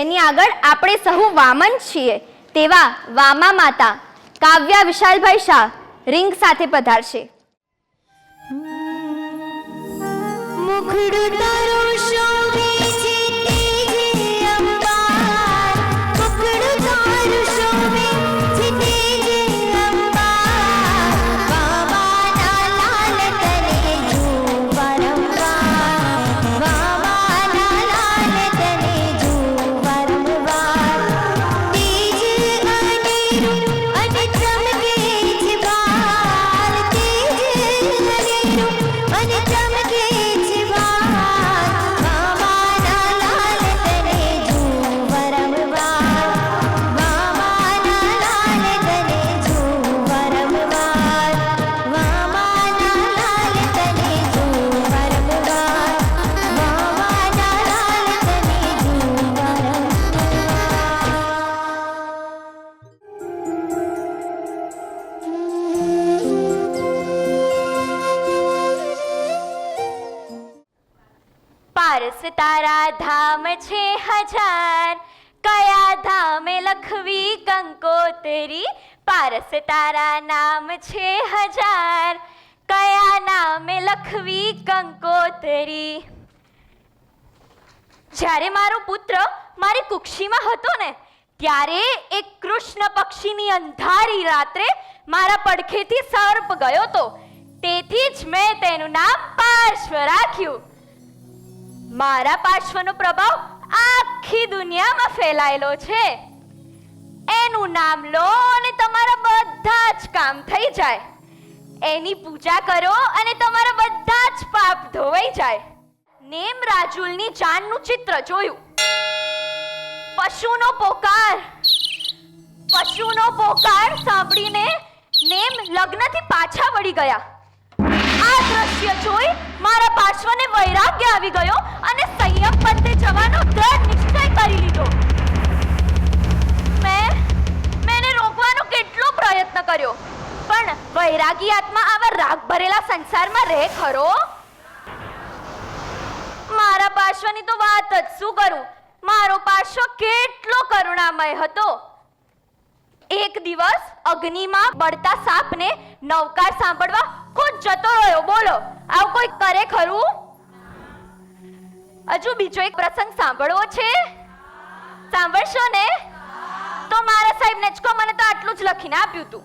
એની આગળ આપણે સહુ વામન છીએ તેવા વામા માતા કાવ્યા વિશાલભાઈ શાહ રિંગ સાથે પધારશે. મુખડું તારું શોભે છે તેજે અંબાર, મુખડું તારું શોભે છે તેજે અંબાર, વાવાના લાલ તને જોઉં વારંવાર, વાવાના લાલ તને જોઉં વારંવાર, તેજ અનેરું અને ચમકે છે બાલ, તેજ અનેરું અને ચમકે છે બાલ, વાવાના લાલ તને જોઉં વારંવાર, વાવાના લાલ તને જોઉં વારંવાર, વાવાના લાલ તને જોઉં વારંવાર, વાવાના લાલ તને જોઉં પારસ તારા ધામ છે હજાર, કયા ધામે લખવી કંકોતરી, પારસ તારા નામ છે હજાર, કયા નામે લખવી કંકોતરી. જ્યારે મારો પુત્ર મારી કુક્ષીમાં હતો ને ત્યારે એક કૃષ્ણ પક્ષીની અંધારી રાત્રે મારા પડખેથી સર્પ ગયો તો, તેથી જ મેં તેનું નામ પાર્શ્વ રાખ્યું. મારા પાર્શ્વનો પ્રભાવ આખી દુનિયામાં ફેલાયેલો છે. એનું નામ લો અને તમારા બધા જ કામ થઈ જાય. એની પૂજા કરો અને તમારા બધા જ પાપ ધોવાઈ જાય. નેમ રાજુલની જાનનું ચિત્ર જોયું. પશુનો પોકાર સાંભળીને નેમ લગ્નથી પાછા વળી ગયા. આ દ્રશ્ય જોઈ મારા પાર્શ્વને વૈરાગ્ય આવી ગયો અને સંયમ પંથે જવાનો દ્રઢ નિશ્ચય કરી લીધો. મેં રોકવાનો કેટલો પ્રયત્ન કર્યો, પણ વૈરાગી આત્મા આવા રાગ ભરેલા સંસારમાં રહે ખરો? મારા પાર્શ્વની તો વાત જ શું કરું. મારો પાર્શ્વ કેટલો કરુણામય હતો. એક દિવસ અગ્નિમાં બળતા સાપને નવકાર સાંભળવા ખુદ જતો રહ્યો. બોલો, આવું કોઈ કરે ખરું? હજુ બીજો એક પ્રસંગ સાંભળવો છે? સાંભળશો ને? તો મારા સાહેબને જ કહો, મને તો આટલું જ લખીને આપ્યું તું.